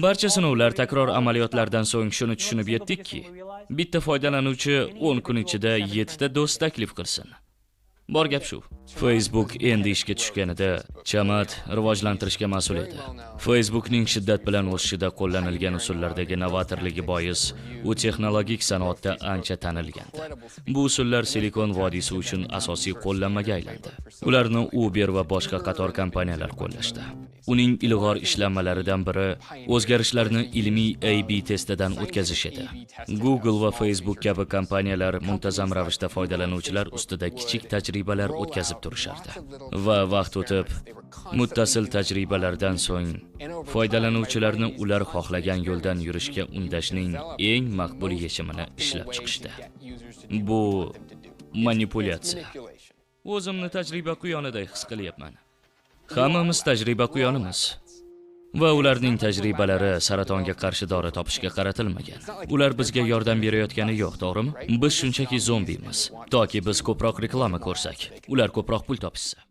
Barcha sinovlar takror amaliyotlardan so'ng shuni tushunib yetdikki, bitta foydalanuvchi 10 kun ichida 7 ta do'st taklif qilsin. Bor gap shu. Facebook endi ishga tushganida jamoat rivojlantirishga mas'ul edi. Facebookning shiddat bilan o'sishida qo'llanilgan usullardagi novatorligi bois, u texnologik sanoatda ancha tanilgandi. Bu usullar Silikon vodiysi uchun asosiy qo'llanmaga aylandi. Ularni Uber va boshqa qator kompaniyalar qo'llashdi. Uning ilg'or ishlanmalaridan biri o'zgarishlarni ilmiy A/B testidan o'tkazish edi. Google va Facebook kabi kompaniyalar muntazam ravishda foydalanuvchilar ustida kichik tajribalar o'tkazib turishardi. Va vaqt o'tib, muttasil tajribalardan so'ng foydalanuvchilarni ular xohlagan yo'ldan yurishga undashning eng maqbul yechimini ishlab chiqishdi. Bu manipulyatsiya. O'zimni tajriba quyoniday his qilyapman. Hammamiz tajriba quyonimiz. Va ularning tajribalari saratonga qarshi dori topishga qaratilmagan. Ular bizga yordam berayotgani yo'q, to'g'rimi? Biz shunchaki zombimiz. Toki biz ko'proq reklama ko'rsak, ular ko'proq pul topishsa.